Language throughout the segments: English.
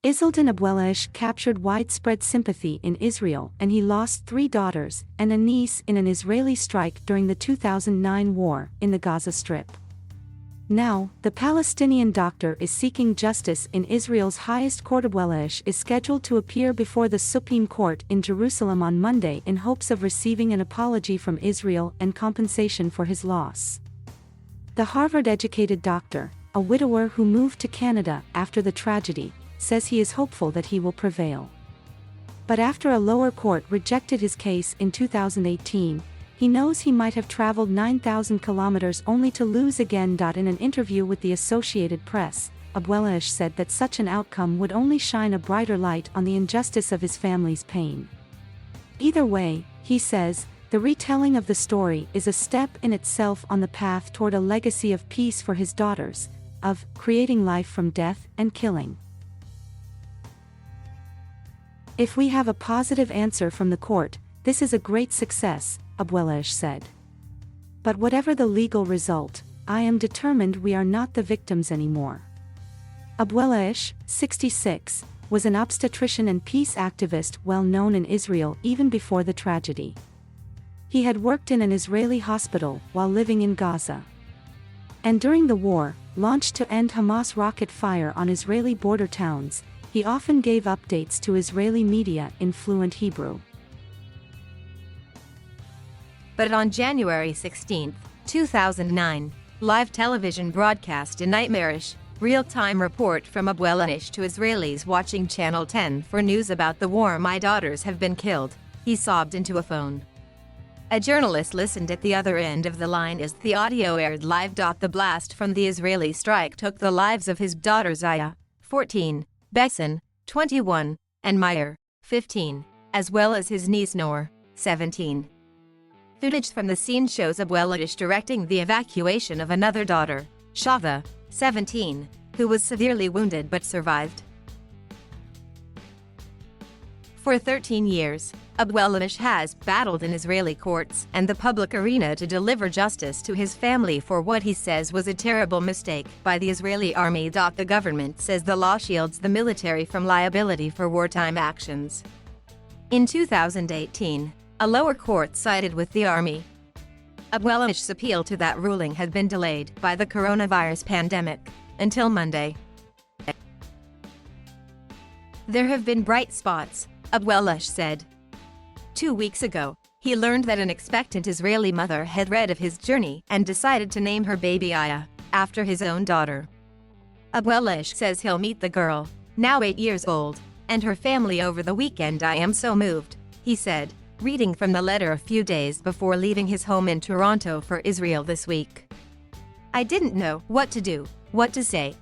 Izzeldin Abuelaish captured widespread sympathy in Israel, and he lost 3 daughters and a niece in an Israeli strike during the 2009 war in the Gaza Strip. Now, the Palestinian doctor is seeking justice in Israel's highest courtAbuelaish is scheduled to appear before the Supeme Court in Jerusalem on Monday in hopes of receiving an apology from Israel and compensation for his loss. The Harvard-educated doctor, a widower who moved to Canada after the tragedy, says he is hopeful that he will prevail. But after a lower court rejected his case in 2018, he knows he might have traveled 9,000 kilometers only to lose again. In an interview with the Associated Press, Abuelaish said that such an outcome would only shine a brighter light on the injustice of his family's pain. Either way, he says, the retelling of the story is a step in itself on the path toward a legacy of peace for his daughters, of creating life from death and killing. If we have a positive answer from the court, this is a great success, Abuelaish said. But whatever the legal result, I am determined we are not the victims anymore. Abuelaish, 66, was an obstetrician and peace activist well known in Israel even before the tragedy. He had worked in an Israeli hospital while living in Gaza. And during the war, launched to end Hamas rocket fire on Israeli border towns, he often gave updates to Israeli media in fluent Hebrew. But on January 16, 2009, live television broadcast a nightmarish, real-time report from Abuelaish to Israelis watching Channel 10 for news about the war. "My daughters have been killed," he sobbed into a phone. A journalist listened at the other end of the line as the audio aired live. The blast from the Israeli strike took the lives of his daughters Aya, 14, Besson, 21, and Meyer, 15, as well as his niece Noor, 17. Footage from the scene shows Abuelaish directing the evacuation of another daughter, Shava, 17, who was severely wounded but survived. For 13 years, Abuelaish has battled in Israeli courts and the public arena to deliver justice to his family for what he says was a terrible mistake by the Israeli army. The government says the law shields the military from liability for wartime actions. In 2018, a lower court sided with the army. Abuelaish's appeal to that ruling had been delayed by the coronavirus pandemic until Monday. There have been bright spots, Abuelaish said. 2 weeks ago, he learned that an expectant Israeli mother had read of his journey and decided to name her baby Aya, after his own daughter. Abuelaish says he'll meet the girl, now 8 years old, and her family over the weekend. "I am so moved," he said, reading from the letter a few days before leaving his home in Toronto for Israel this week. "I didn't know what to do, what to say."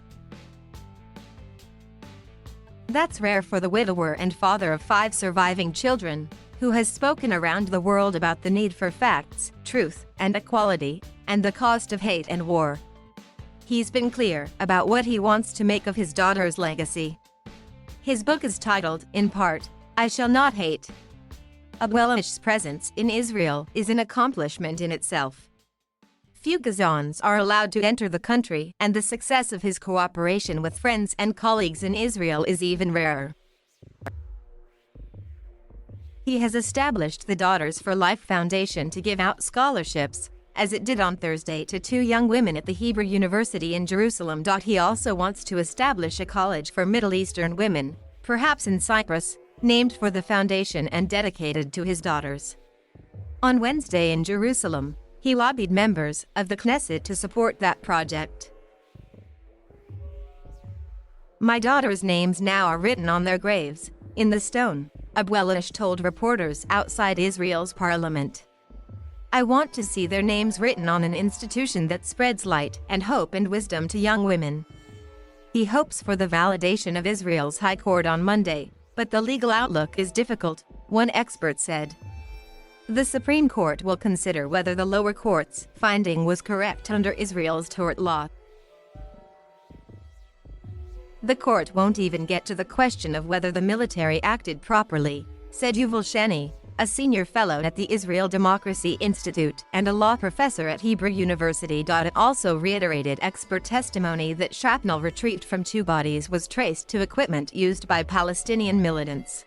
That's rare for the widower and father of 5 surviving children, who has spoken around the world about the need for facts, truth, and equality, and the cost of hate and war. He's been clear about what he wants to make of his daughter's legacy. His book is titled, in part, "I Shall Not Hate." Abuelaish's presence in Israel is an accomplishment in itself. Few Gazans are allowed to enter the country, and the success of his cooperation with friends and colleagues in Israel is even rarer. He has established the Daughters for Life Foundation to give out scholarships, as it did on Thursday, to 2 young women at the Hebrew University in Jerusalem. He also wants to establish a college for Middle Eastern women, perhaps in Cyprus, named for the foundation and dedicated to his daughters. On Wednesday in Jerusalem, he lobbied members of the Knesset to support that project. "My daughters' names now are written on their graves, in the stone," Abuelaish told reporters outside Israel's parliament. "I want to see their names written on an institution that spreads light and hope and wisdom to young women." He hopes for the validation of Israel's High Court on Monday, but the legal outlook is difficult, one expert said. The Supreme Court will consider whether the lower court's finding was correct under Israel's tort law. The court won't even get to the question of whether the military acted properly, said Yuval Sheni, a senior fellow at the Israel Democracy Institute and a law professor at Hebrew University. It also reiterated expert testimony that shrapnel retrieved from two bodies was traced to equipment used by Palestinian militants.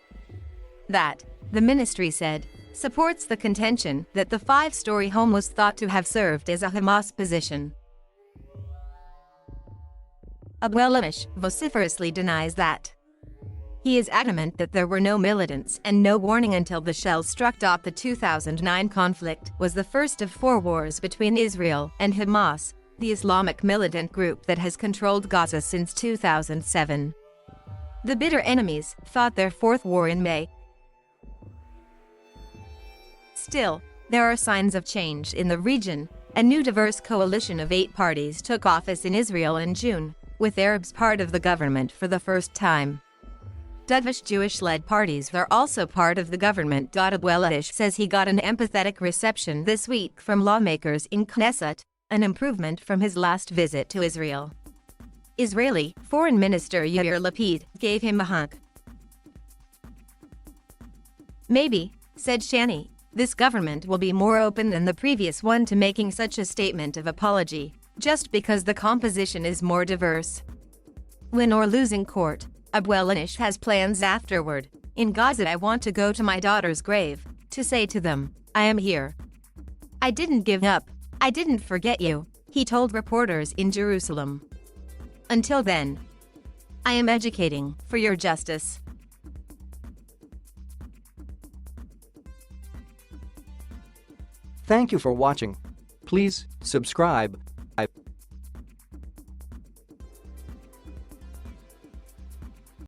That, the ministry said, supports the contention that the five-story home was thought to have served as a Hamas position. Abuelaish vociferously denies that. He is adamant that there were no militants and no warning until the shells struck. The 2009 conflict was the first of 4 wars between Israel and Hamas, the Islamic militant group that has controlled Gaza since 2007. The bitter enemies fought their 4th war in May. Still, there are signs of change in the region. A new diverse coalition of 8 parties took office in Israel in June, with Arabs part of the government for the first time. Dovish Jewish-led parties are also part of the government. Abuelaish says he got an empathetic reception this week from lawmakers in Knesset, an improvement from his last visit to Israel. Israeli Foreign Minister Yair Lapid gave him a hug. "Maybe," said Shani, "this government will be more open than the previous one to making such a statement of apology, just because the composition is more diverse." Win or losing court, Abuelaish has plans afterward. "In Gaza, I want to go to my daughter's grave, to say to them, I am here. I didn't give up. I didn't forget you," he told reporters in Jerusalem. "Until then, I am educating for your justice." Thank you for watching. Please subscribe.